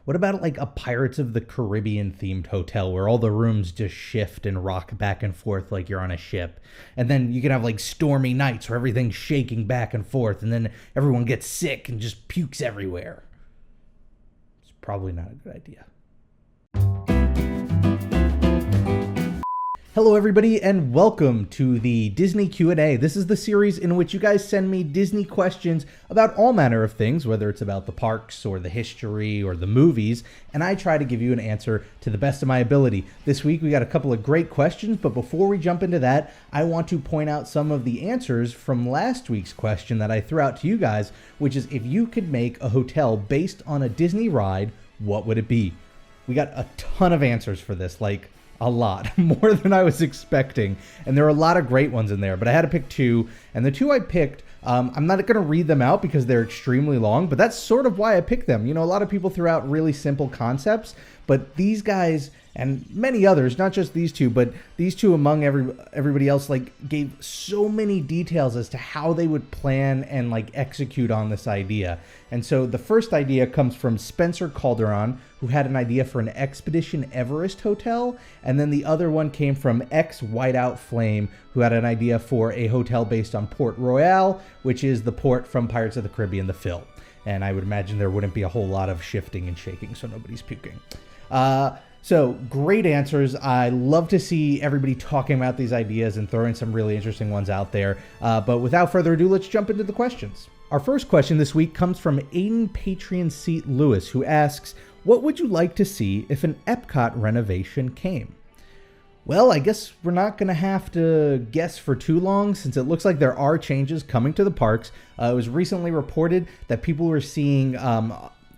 What about like a Pirates of the Caribbean themed hotel where all the rooms just shift and rock back and forth like you're on a ship? And then you can have like stormy nights where everything's shaking back and forth and then everyone gets sick and just pukes everywhere. It's probably not a good idea. Hello everybody and welcome to the Disney Q&A. This is the series in which you guys send me Disney questions about all manner of things, whether it's about the parks or the history or the movies, and I try to give you an answer to the best of my ability. This week we got a couple of great questions, but before we jump into that, I want to point out some of the answers from last week's question that I threw out to you guys, which is if you could make a hotel based on a Disney ride, what would it be? We got a ton of answers for this, like a lot, more than I was expecting. And there are a lot of great ones in there, but I had to pick two. And the two I picked, I'm not going to read them out because they're extremely long, but that's sort of why I picked them. You know, a lot of people threw out really simple concepts, but these guys and many others, not just these two, but these two among everybody else, like gave so many details as to how they would plan and like execute on this idea. And so the first idea comes from Spencer Calderon, who had an idea for an Expedition Everest hotel. And then the other one came from X Whiteout Flame, who had an idea for a hotel based on Port Royal, which is the port from Pirates of the Caribbean, the film. And I would imagine there wouldn't be a whole lot of shifting and shaking, so nobody's puking. So great answers. I love to see everybody talking about these ideas and throwing some really interesting ones out there. But without further ado, let's jump into the questions. Our first question this week comes from Aiden Patreon Seat Lewis, who asks, what would you like to see if an Epcot renovation came? Well, I guess we're not going to have to guess for too long since it looks like there are changes coming to the parks. It was recently reported that people were seeing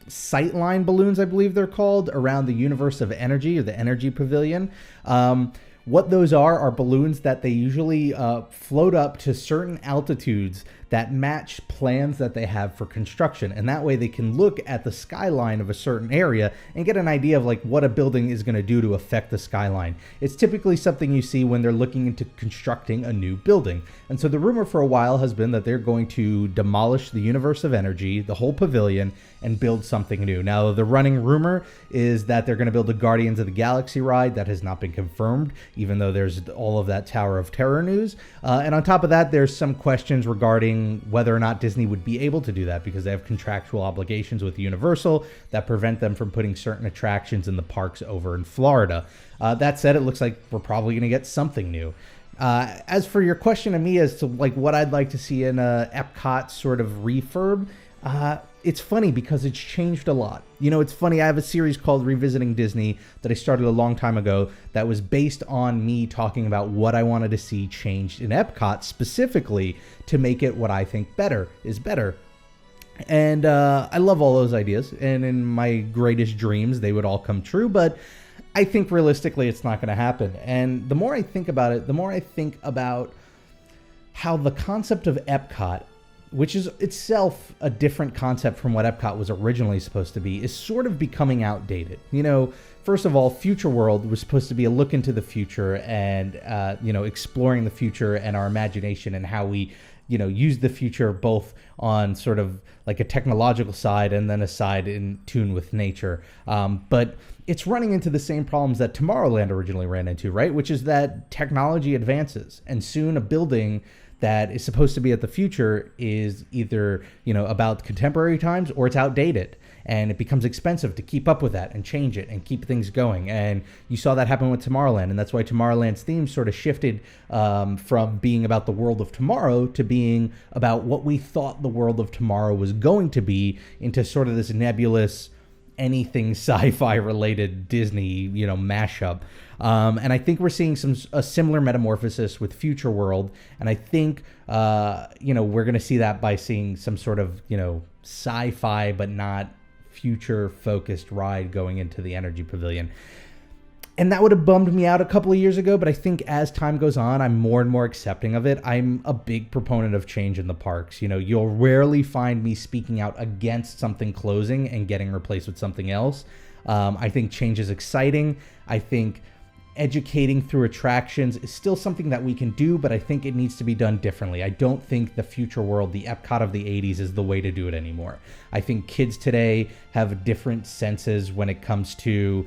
sightline balloons, I believe they're called, around the Universe of Energy or the Energy Pavilion. What those are balloons that they usually float up to certain altitudes that match plans that they have for construction. And that way they can look at the skyline of a certain area and get an idea of like what a building is going to do to affect the skyline. It's typically something you see when they're looking into constructing a new building. And so the rumor for a while has been that they're going to demolish the Universe of Energy, the whole pavilion, and build something new. Now, the running rumor is that they're going to build a Guardians of the Galaxy ride. That has not been confirmed, even though there's all of that Tower of Terror news. And on top of that, there's some questions regarding whether or not Disney would be able to do that because they have contractual obligations with Universal that prevent them from putting certain attractions in the parks over in Florida. That said, it looks like we're probably going to get something new. As for your question to me as to like what I'd like to see in a Epcot sort of refurb, it's funny because it's changed a lot. You know, it's funny. I have a series called Revisiting Disney that I started a long time ago that was based on me talking about what I wanted to see changed in Epcot specifically to make it what I think better is better. And I love all those ideas. And in my greatest dreams, they would all come true. But I think realistically, it's not going to happen. And the more I think about it, the more I think about how the concept of Epcot, which is itself a different concept from what Epcot was originally supposed to be, is sort of becoming outdated. You know, first of all, Future World was supposed to be a look into the future and, exploring the future and our imagination and how we, use the future both on sort of like a technological side and then a side in tune with nature. But it's running into the same problems that Tomorrowland originally ran into, right? Which is that technology advances and soon a building that is supposed to be at the future is either, about contemporary times or it's outdated. And it becomes expensive to keep up with that and change it and keep things going. And you saw that happen with Tomorrowland. And that's why Tomorrowland's theme sort of shifted from being about the world of tomorrow to being about what we thought the world of tomorrow was going to be into sort of this nebulous, anything sci-fi related Disney, mashup. And I think we're seeing a similar metamorphosis with Future World. And I think, we're going to see that by seeing some sort of, sci-fi, but not future focused ride going into the Energy Pavilion. And that would have bummed me out a couple of years ago, but I think as time goes on, I'm more and more accepting of it. I'm a big proponent of change in the parks. You'll rarely find me speaking out against something closing and getting replaced with something else. I think change is exciting. I think educating through attractions is still something that we can do, but I think it needs to be done differently. I don't think the future world, the Epcot of the 80s, is the way to do it anymore. I think kids today have different senses when it comes to,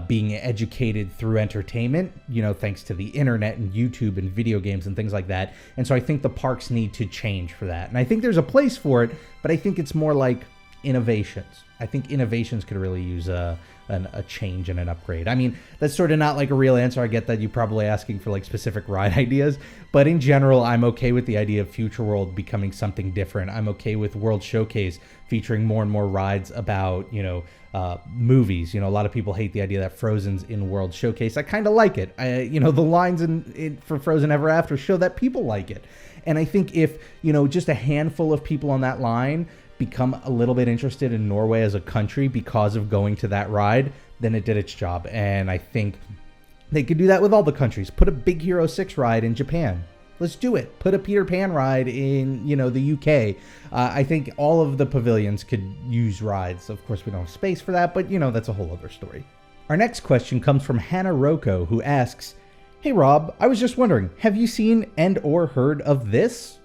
being educated through entertainment, thanks to the internet and YouTube and video games and things like that. And so I think the parks need to change for that. And I think there's a place for it, but I think it's more like innovations. I think innovations could really use a change and an upgrade. I mean, that's sort of not like a real answer. I get that you're probably asking for like specific ride ideas, but in general, I'm okay with the idea of Future World becoming something different. I'm okay with World Showcase featuring more and more rides about, movies. A lot of people hate the idea that Frozen's in World Showcase. I kind of like it. The lines for Frozen Ever After show that people like it. And I think if, just a handful of people on that line become a little bit interested in Norway as a country because of going to that ride, then it did its job. And I think they could do that with all the countries. Put a Big Hero 6 ride in Japan. Let's do it. Put a Peter Pan ride in, the UK. I think all of the pavilions could use rides. Of course, we don't have space for that, but, that's a whole other story. Our next question comes from Hannah Rocco, who asks, "Hey, Rob, I was just wondering, have you seen and or heard of this?"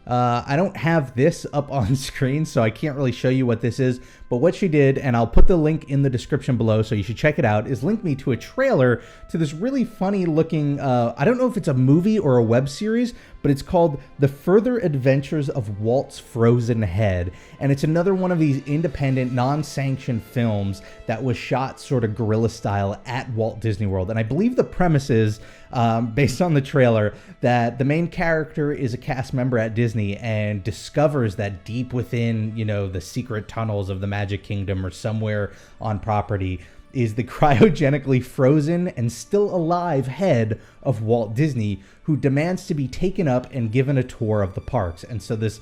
I don't have this up on screen, so I can't really show you what this is. But what she did, and I'll put the link in the description below, so you should check it out, is link me to a trailer to this really funny looking, I don't know if it's a movie or a web series, but it's called The Further Adventures of Walt's Frozen Head. And it's another one of these independent, non-sanctioned films that was shot sort of guerrilla style at Walt Disney World. And I believe the premise is, based on the trailer, that the main character is a cast member at Disney and discovers that deep within, the secret tunnels of the Magic Kingdom or somewhere on property is the cryogenically frozen and still alive head of Walt Disney, who demands to be taken up and given a tour of the parks. And so this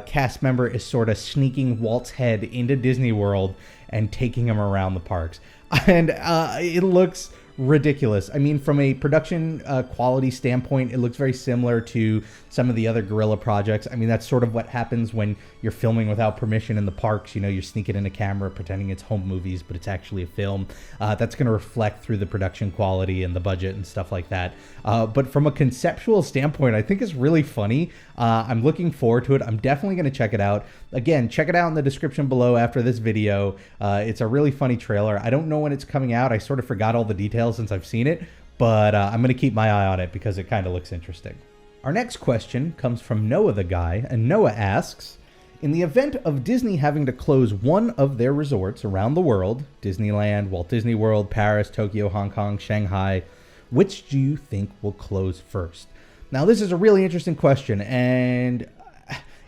cast member is sort of sneaking Walt's head into Disney World and taking him around the parks. And it looks ridiculous. I mean, from a production quality standpoint, it looks very similar to some of the other guerrilla projects. I mean, that's sort of what happens when you're filming without permission in the parks. You're sneaking in a camera pretending it's home movies, but it's actually a film. That's going to reflect through the production quality and the budget and stuff like that. But from a conceptual standpoint, I think it's really funny. I'm looking forward to it. I'm definitely going to check it out. Again, check it out in the description below after this video. It's a really funny trailer. I don't know when it's coming out. I sort of forgot all the details since I've seen it, but I'm going to keep my eye on it because it kind of looks interesting. Our next question comes from Noah the Guy, and Noah asks, "In the event of Disney having to close one of their resorts around the world, Disneyland, Walt Disney World, Paris, Tokyo, Hong Kong, Shanghai, which do you think will close first?" Now, this is a really interesting question, and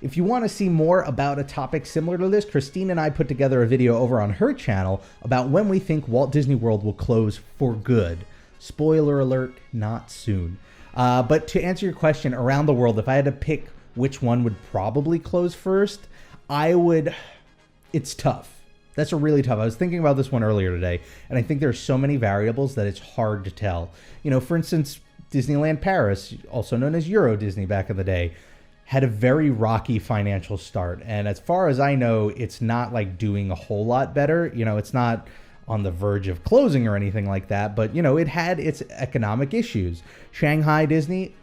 if you want to see more about a topic similar to this, Christine and I put together a video over on her channel about when we think Walt Disney World will close for good. Spoiler alert, not soon. But to answer your question, around the world, if I had to pick which one would probably close first, it's tough. That's a really tough. I was thinking about this one earlier today, and I think there's so many variables that it's hard to tell. For instance, Disneyland Paris, also known as Euro Disney back in the day, had a very rocky financial start. And as far as I know, it's not like doing a whole lot better. It's not on the verge of closing or anything like that, but it had its economic issues. Shanghai Disney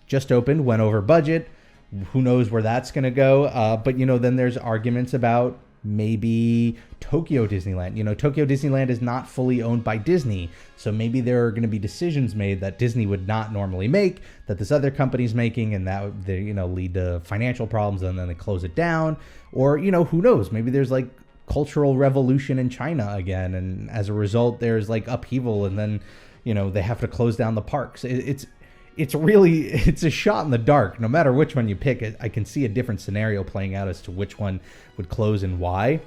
just opened, went over budget. Who knows where that's going to go? But then there's arguments about maybe Tokyo Disneyland. Tokyo Disneyland is not fully owned by Disney, so maybe there are going to be decisions made that Disney would not normally make that this other company's making, and that would lead to financial problems, and then they close it down. Or who knows? Maybe there's like cultural revolution in China again, and as a result, there's like upheaval, and then they have to close down the parks. It's a shot in the dark. No matter which one you pick, I can see a different scenario playing out as to which one would close and why.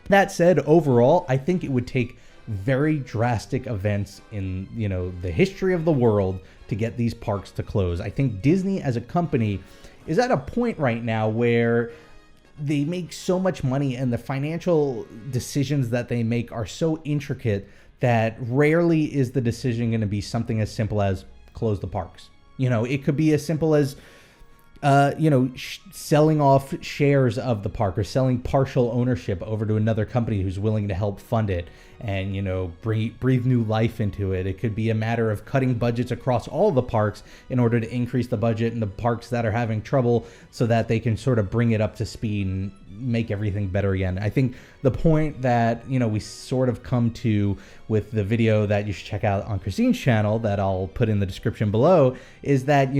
That said, overall, I think it would take very drastic events in, the history of the world to get these parks to close. I think Disney as a company is at a point right now where they make so much money and the financial decisions that they make are so intricate that rarely is the decision going to be something as simple as close the parks. It could be as simple as selling off shares of the park or selling partial ownership over to another company who's willing to help fund it and, breathe new life into it. It could be a matter of cutting budgets across all the parks in order to increase the budget in the parks that are having trouble so that they can sort of bring it up to speed and make everything better again. I think the point that, we sort of come to with the video that you should check out on Christine's channel that I'll put in the description below is that,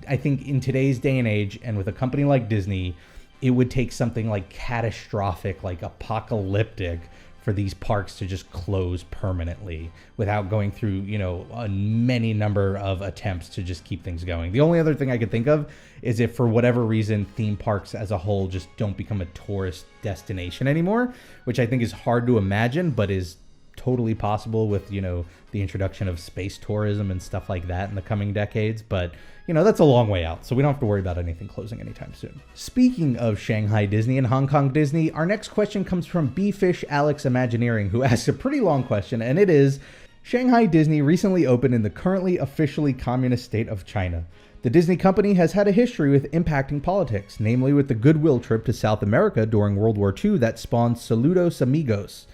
I think in today's day and age and with a company like Disney, it would take something like catastrophic, like apocalyptic for these parks to just close permanently without going through, a many number of attempts to just keep things going. The only other thing I could think of is if for whatever reason theme parks as a whole just don't become a tourist destination anymore, which I think is hard to imagine, but is totally possible with, the introduction of space tourism and stuff like that in the coming decades. But, that's a long way out, so we don't have to worry about anything closing anytime soon. Speaking of Shanghai Disney and Hong Kong Disney, our next question comes from B-Fish Alex Imagineering, who asks a pretty long question, and it is, Shanghai Disney recently opened in the currently officially communist state of China. The Disney company has had a history with impacting politics, namely with the goodwill trip to South America during World War II that spawned Saludos Amigos.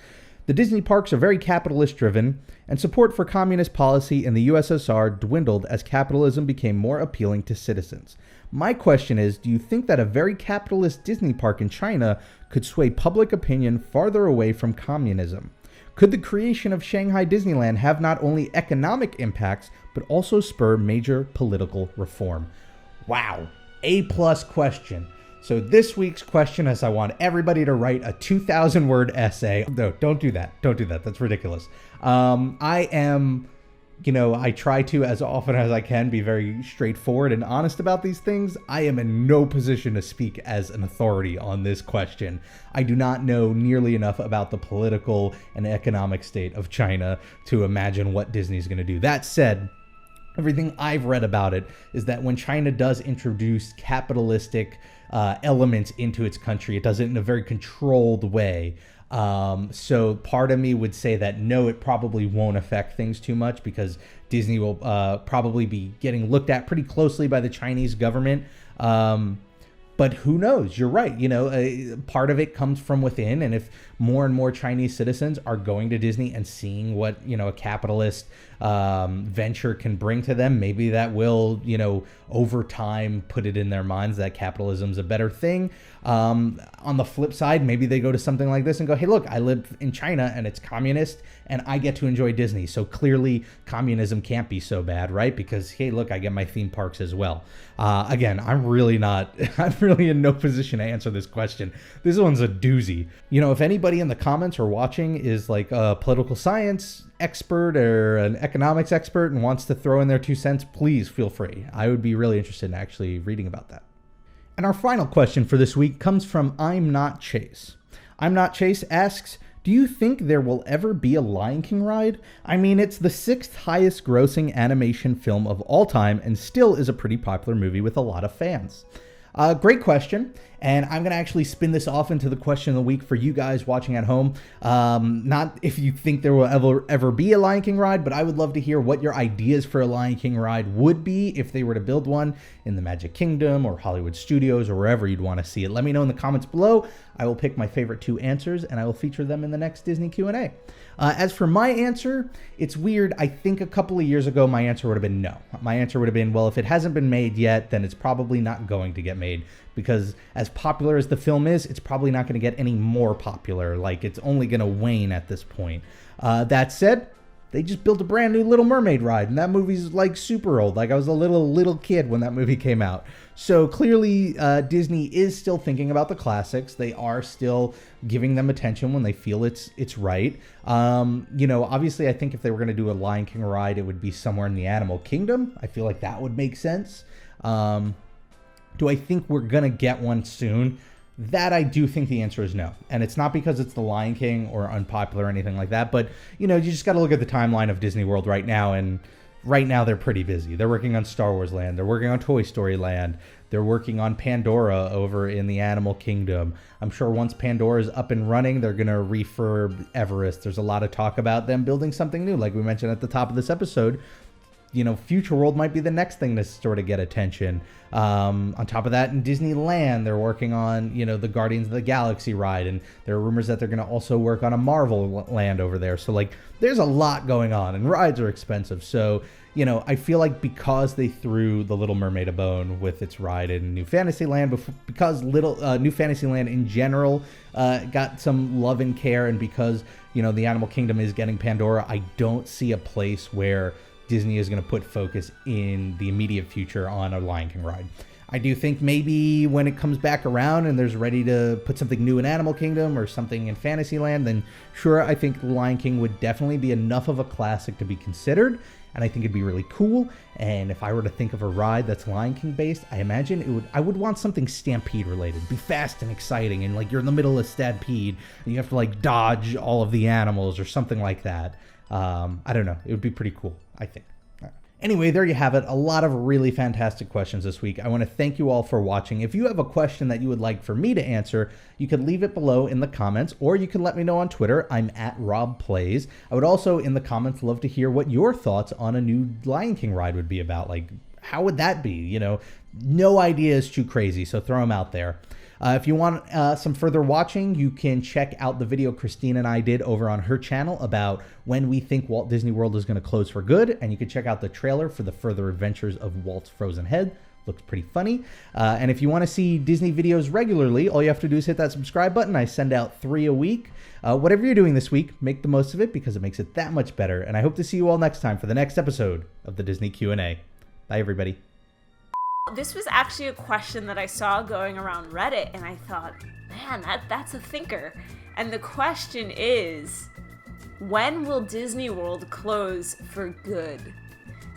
The Disney parks are very capitalist-driven, and support for communist policy in the USSR dwindled as capitalism became more appealing to citizens. My question is, do you think that a very capitalist Disney park in China could sway public opinion farther away from communism? Could the creation of Shanghai Disneyland have not only economic impacts, but also spur major political reform? Wow, A+ question. So this week's question is I want everybody to write a 2,000-word essay. No, don't do that. Don't do that. That's ridiculous. I try to, as often as I can, be very straightforward and honest about these things. I am in no position to speak as an authority on this question. I do not know nearly enough about the political and economic state of China to imagine what Disney's going to do. That said, everything I've read about it is that when China does introduce capitalistic elements into its country, it does it in a very controlled way. So part of me would say that no, it probably won't affect things too much because Disney will probably be getting looked at pretty closely by the Chinese government. But who knows? You're right. Part of it comes from within. And if more and more Chinese citizens are going to Disney and seeing what, a capitalist venture can bring to them, maybe that will, over time put it in their minds that capitalism is a better thing. On the flip side, maybe they go to something like this and go, hey, look, I live in China and it's communist and I get to enjoy Disney. So clearly communism can't be so bad, right? Because, hey, look, I get my theme parks as well. Again, I'm really in no position to answer this question. This one's a doozy. If anybody in the comments or watching is like a political science expert or an economics expert and wants to throw in their 2 cents, please feel free. I would be really interested in actually reading about that. And our final question for this week comes from I'm Not Chase. I'm Not Chase asks, do you think there will ever be a Lion King ride? I mean, it's the 6th highest grossing animation film of all time and still is a pretty popular movie with a lot of fans. Great question. And I'm going to actually spin this off into the question of the week for you guys watching at home. Not if you think there will ever be a Lion King ride, but I would love to hear what your ideas for a Lion King ride would be if they were to build one in the Magic Kingdom or Hollywood Studios or wherever you'd want to see it. Let me know in the comments below. I will pick my favorite 2 answers and I will feature them in the next Disney Q&A. As for my answer, it's weird. I think a couple of years ago, my answer would have been no. My answer would have been, well, if it hasn't been made yet, then it's probably not going to get made because as popular as the film is, it's probably not going to get any more popular. Like, it's only going to wane at this point. That said, they just built a brand new Little Mermaid ride, and that movie's like super old. Like, I was a little kid when that movie came out. So clearly, Disney is still thinking about the classics. They are still giving them attention when they feel it's right. Obviously, I think if they were going to do a Lion King ride, it would be somewhere in the Animal Kingdom. I feel like that would make sense. Do I think we're going to get one soon? That I do think the answer is no. And it's not because it's the Lion King or unpopular or anything like that. But, you just got to look at the timeline of Disney World right now. And right now they're pretty busy. They're working on Star Wars Land. They're working on Toy Story Land. They're working on Pandora over in the Animal Kingdom. I'm sure once Pandora's up and running, they're going to refurb Everest. There's a lot of talk about them building something new. Like we mentioned at the top of this episode, Future World might be the next thing to sort of get attention. On top of that, in Disneyland, they're working on, the Guardians of the Galaxy ride, and there are rumors that they're going to also work on a Marvel land over there. So, there's a lot going on, and rides are expensive. So, I feel like because they threw The Little Mermaid a bone with its ride in New Fantasyland, because New Fantasyland in general got some love and care, and because, the Animal Kingdom is getting Pandora, I don't see a place where Disney is going to put focus in the immediate future on a Lion King ride. I do think maybe when it comes back around and there's ready to put something new in Animal Kingdom or something in Fantasyland, then sure, I think Lion King would definitely be enough of a classic to be considered, and I think it'd be really cool. And if I were to think of a ride that's Lion King based, I imagine I would want something Stampede related, be fast and exciting, and you're in the middle of Stampede and you have to dodge all of the animals or something like that. I don't know. It would be pretty cool, I think. Anyway, there you have it. A lot of really fantastic questions this week. I want to thank you all for watching. If you have a question that you would like for me to answer, you could leave it below in the comments, or you can let me know on Twitter. I'm at RobPlays. I would also, in the comments, love to hear what your thoughts on a new Lion King ride would be about. How would that be? No idea is too crazy, so throw them out there. If you want some further watching, you can check out the video Christine and I did over on her channel about when we think Walt Disney World is going to close for good. And you can check out the trailer for the further adventures of Walt's Frozen Head. Looks pretty funny. And if you want to see Disney videos regularly, all you have to do is hit that subscribe button. I send out 3 a week. Whatever you're doing this week, make the most of it because it makes it that much better. And I hope to see you all next time for the next episode of the Disney Q&A. Bye, everybody. This was actually a question that I saw going around Reddit, and I thought, man, that's a thinker. And the question is, when will Disney World close for good?